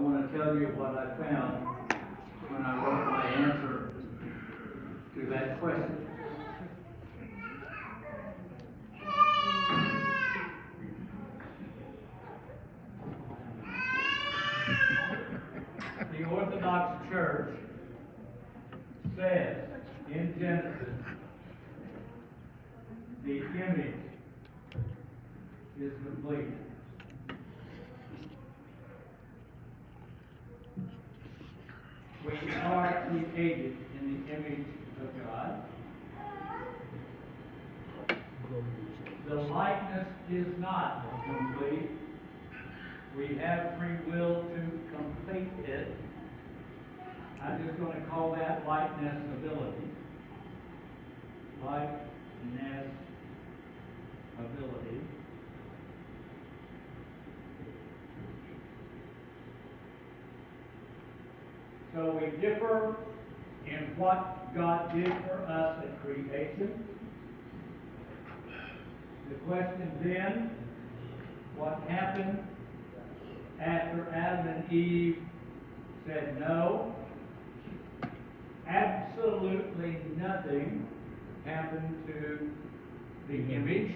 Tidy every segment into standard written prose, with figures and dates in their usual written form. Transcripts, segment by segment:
want to tell you what I found when I wrote my answer to that question. The Orthodox Church says in Genesis, the image is complete. We are created in the image of God. The likeness is not complete. We have free will to complete it. I'm just going to call that likeness ability. Likeness ability. So we differ in what God did for us at creation. The question then, what happened after Adam and Eve said no? Absolutely nothing happened to the image.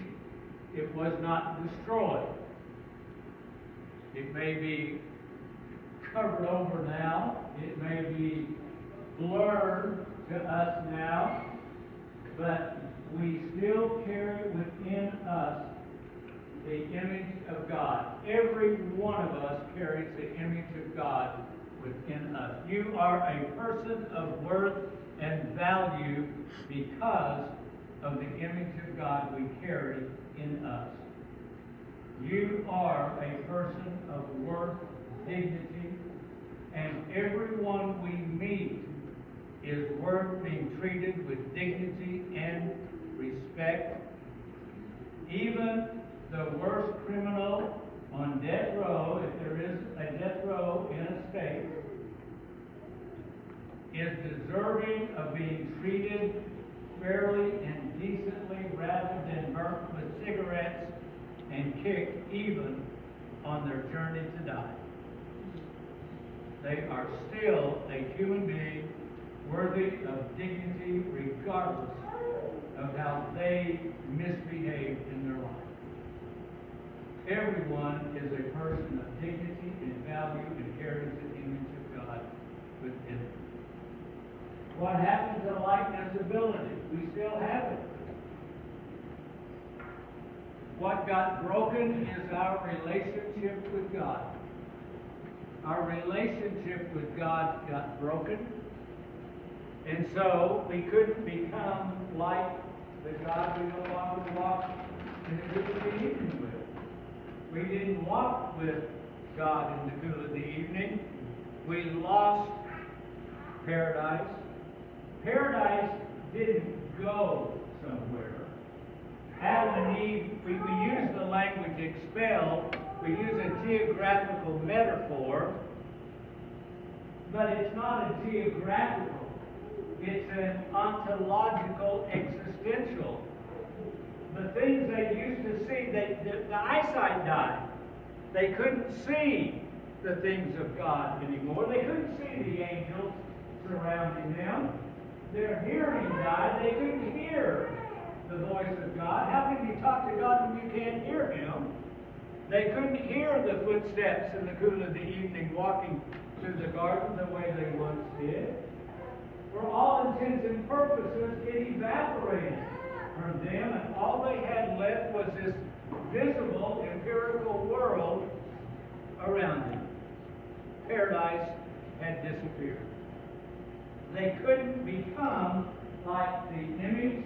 It was not destroyed. It may be covered over now. It may be blurred to us now, but we still carry within us the image of God. Every one of us carries the image of God within us. You are a person of worth and value because of the image of God we carry in us. You are a person of worth, dignity, and everyone we meet is worth being treated with dignity and respect. Even the worst criminal on death row, if there is a death row in a state, is deserving of being treated fairly and decently rather than burnt with cigarettes and kicked even on their journey to die. They are still a human being worthy of dignity regardless of how they misbehaved in their life. Everyone is a person of dignity and value and carries the image of God within them. What happened to likeness ability? We still have it. What got broken is our relationship with God. Our relationship with God got broken. And so we couldn't become like the God we no longer walk in the cool of the evening with. We didn't walk with God in the cool of the evening. We lost paradise. Paradise didn't go somewhere. Adam and Eve, we use the language expel, we use a geographical metaphor, but it's not a geographical, it's an ontological, existential. The things they used to see, the eyesight died. They couldn't see the things of God anymore. They couldn't see the angels surrounding them. Their hearing died. They couldn't hear the voice of God. How can you talk to God when you can't hear Him? They couldn't hear the footsteps in the cool of the evening walking through the garden the way they once did. For all intents and purposes, it evaporated from them, and all they had left was this visible, empirical world around them. Paradise had disappeared. They couldn't become like the image,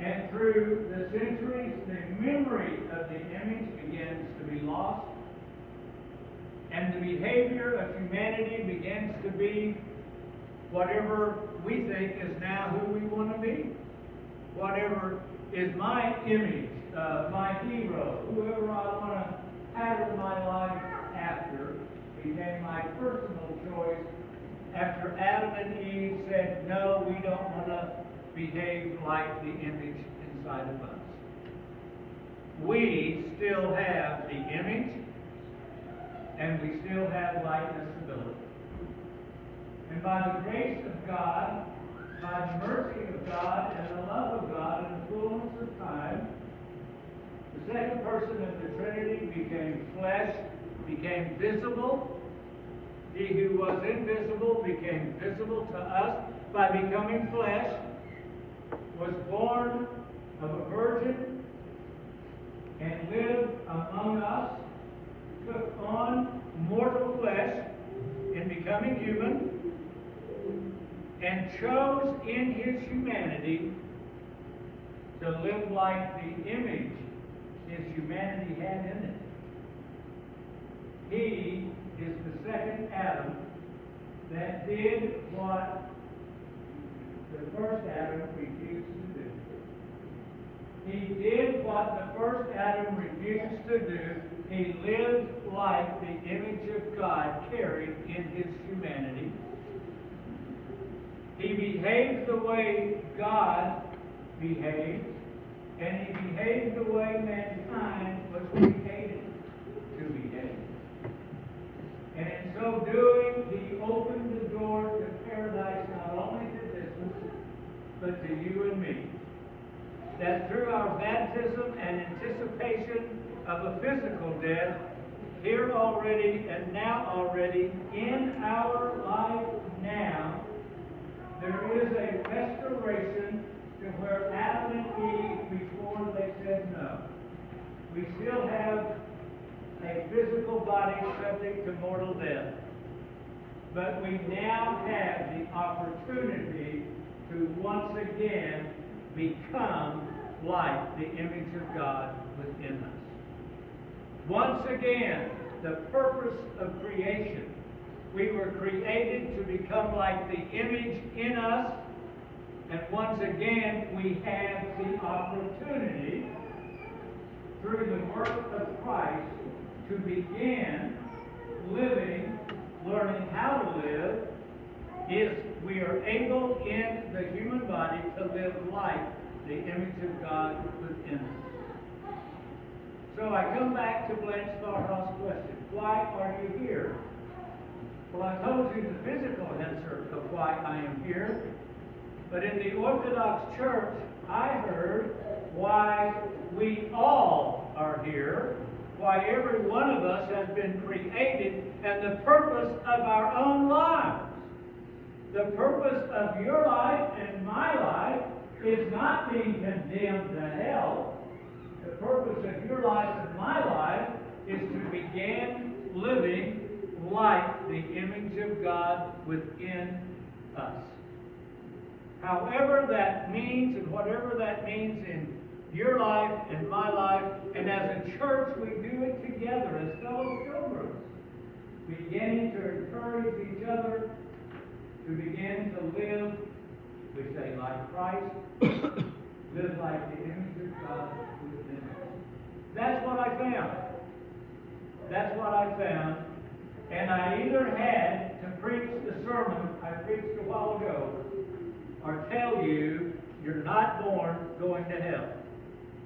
and through the centuries, the memory of the image begins to be lost, and the behavior of humanity begins to be whatever we think is now who we want to be. Whatever is my image, my hero, whoever I want to pattern my life after, became my personal choice after Adam and Eve said, no, we don't want to behave like the image inside of us. We still have the image, and we still have light and stability. And by the grace of God, by the mercy of God, and the love of God, and the fullness of time, the second person of the Trinity became flesh, became visible. He who was invisible became visible to us by becoming flesh, was born of a virgin, and lived among us, took on mortal flesh in becoming human, and chose in his humanity to live like the image his humanity had in it. He is the second Adam that did what the first Adam refused to do. He did what the first Adam refused to do. He lived like the image of God carried in his humanity. He behaved the way God behaved, and he behaved the way mankind was created to behave. And in so doing, he opened the door to paradise not only to this one, but to you and me. That through our baptism and anticipation of a physical death, here already and now already, in our life now, there is a restoration to where Adam and Eve, before they said no. We still have a physical body subject to mortal death. But we now have the opportunity to once again become like the image of God within us. Once again, the purpose of creation. We were created to become like the image in us, and once again we have the opportunity through the work of Christ to begin living, learning how to live, is we are able in the human body to live like the image of God within us. So I come back to Blanche Farhaw's question. Why are you here? Well, I told you the physical answer of why I am here. But in the Orthodox Church, I heard why we all are here, why every one of us has been created, and the purpose of our own lives. The purpose of your life and my life is not being condemned to hell. The purpose of your life and my life is to begin living like the image of God within us. However that means, and whatever that means in your life and my life, and as a church we do it together as fellow pilgrims, beginning to encourage each other to begin to live, we say, like Christ, live like the image of God within us. That's what I found. That's what I found. And I either had to preach the sermon I preached a while ago, or tell you you're not born going to hell.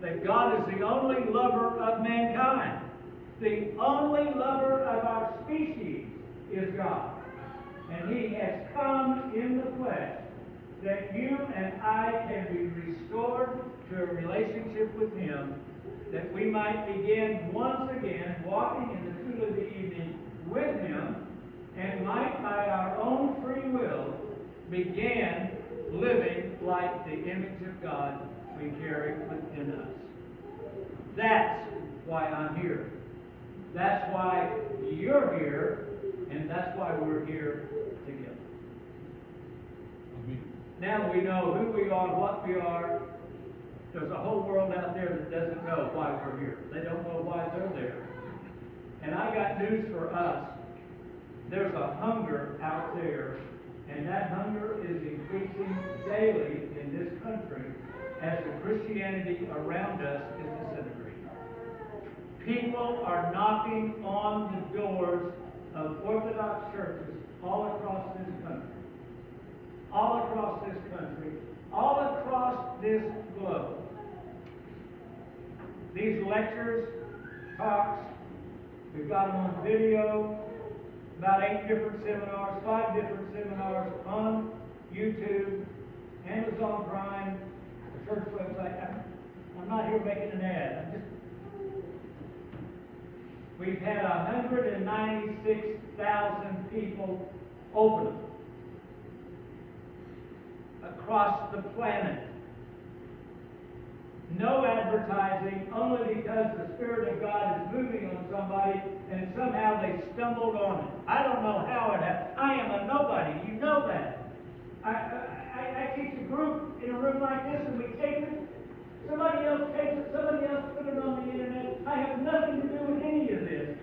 That God is the only lover of mankind. The only lover of our species is God. And he has come in the flesh that you and I can be restored to a relationship with him, that we might begin once again walking in the cool of the evening with him, and might by our own free will begin living like the image of God we carry within us. That's why I'm here. That's why you're here, and that's why we're here together. Now we know who we are, what we are. There's a whole world out there that doesn't know why we're here. They don't know why they're there. And I got news for us. There's a hunger out there, and that hunger is increasing daily in this country as the Christianity around us is disintegrating. People are knocking on the doors of Orthodox churches all across this country. All across this country. All across this globe. These lectures, talks, We've got them on video, about 8 different seminars, 5 different seminars on YouTube, Amazon Prime, the church website. I'm not here making an ad. We've had 196,000 people open them across the planet. No advertising, only because the Spirit of God is moving on somebody and somehow they stumbled on it. I don't know how it happened. I am a nobody. You know that. I teach a group in a room like this and we tape it. Somebody else takes it. Somebody else put it on the internet. I have nothing to do with any of this.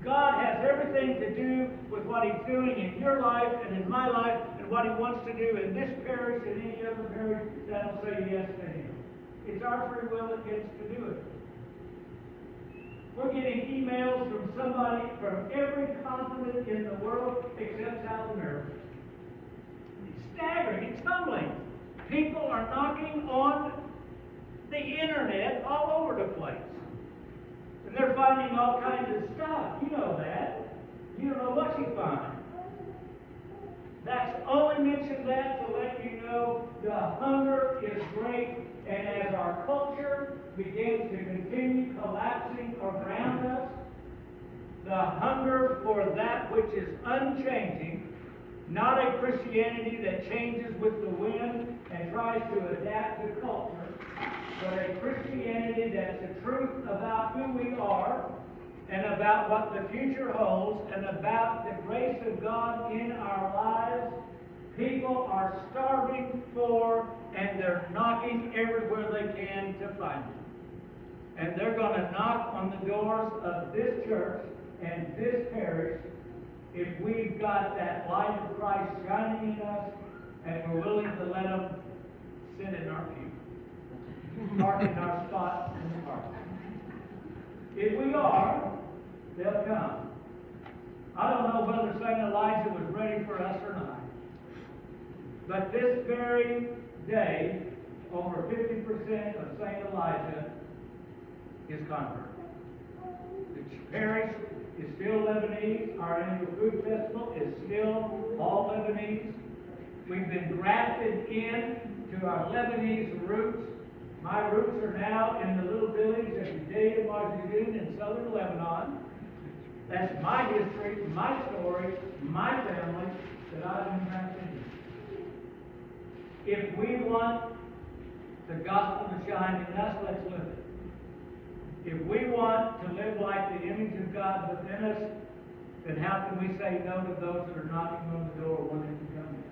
God has everything to do with what He's doing in your life and in my life and what He wants to do in this parish and any other parish that'll say yes to Him. It's our free will that gets to do it. We're getting emails from somebody from every continent in the world except South America. It's staggering. It's humbling. People are knocking on the internet all over the place. And they're finding all kinds of stuff. You know that. You don't know what you find. That's only mentioned that to let you know the hunger is great. And as our culture begins to continue collapsing around us, the hunger for that which is unchanging, not a Christianity that changes with the wind and tries to adapt to culture, but a Christianity that's the truth about who we are and about what the future holds and about the grace of God in our lives. People are starving for and they're knocking everywhere they can to find it. And they're going to knock on the doors of this church and this parish if we've got that light of Christ shining in us and we're willing to let them sit in our pew, park in our spot in the park. If we are, they'll come. I don't know whether St. Elijah was ready for us or not. But this very day, over 50% of St. Elijah is converted. The parish is still Lebanese. Our annual food festival is still all Lebanese. We've been grafted in to our Lebanese roots. My roots are now in the little village of Judea Marjadun in southern Lebanon. That's my history, my story, my family that I've been grafted in. If we want the gospel to shine in us, let's live it. If we want to live like the image of God within us, then how can we say no to those that are knocking on the door wanting to come in?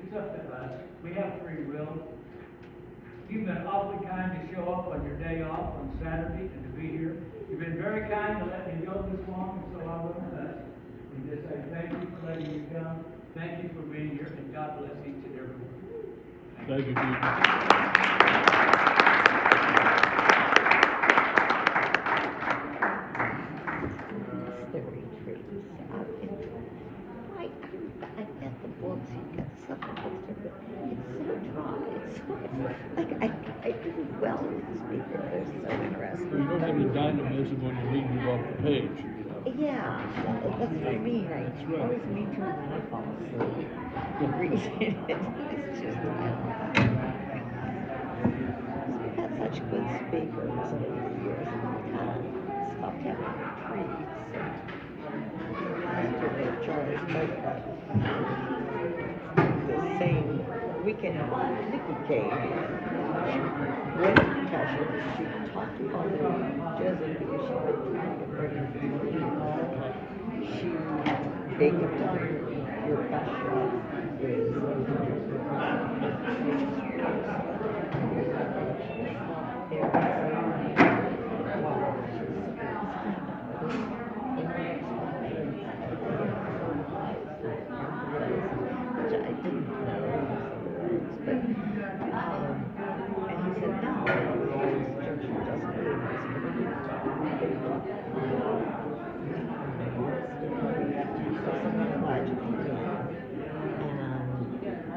It's up to us. We have free will. You've been awfully kind to show up on your day off on Saturday and to be here. You've been very kind to let me go this long, and so I wouldn't hush. And just say thank you for letting me come. Thank you for being here, and God bless each and every one. Thank you, Peter. I get the books, you get stuff in books, but it's so dry. It's so, like, I do well with the speaker. They're so interesting. You don't have any dynamism when you're reading it off the page. Yeah, that's what I mean. I always need to when I fall asleep. Reading it, it's just, I don't know. We've had such good speakers over the years, and we kind of stopped having retreats. Last year they Charlie spoke about the same weekend Nikki came. She went to Tasha, she talked about the Jesuit because she went trying to bring her to they kept telling her your passion is which I didn't know but and he said no, this church doesn't believe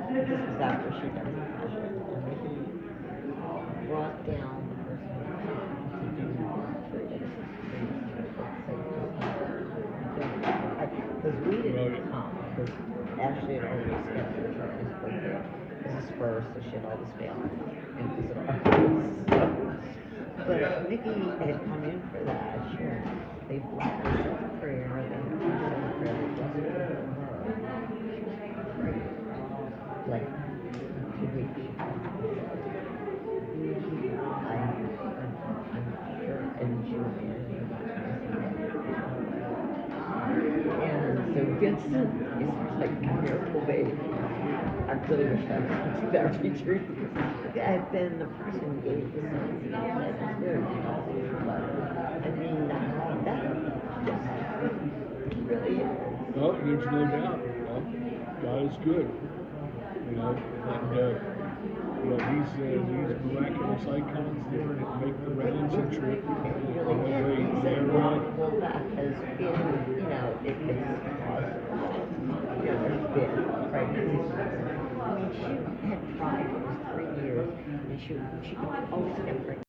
this, this was after she got confession, and he brought down the person who to do 3 days. because we Right. didn't come, because Ashley had already scheduled Charlie's birthday. This is first, so she had all this family, and it was at our house. But Nikki had come in for that, sure. They said the prayer, they had said the prayer, they blessed her for her. Like 2 weeks. I'm sure, and she was and so Vincent is like a miracle baby. I really wish I could that would be true. And then the person gave the son, and that was good, you know. But I mean, that just really is. Well, there's no doubt, God is good, and these miraculous icons that make the rounds and trip, Well, that has been, it's possible. There's been pregnancies. I mean, she had tried for 3 years, and she always kept pregnant.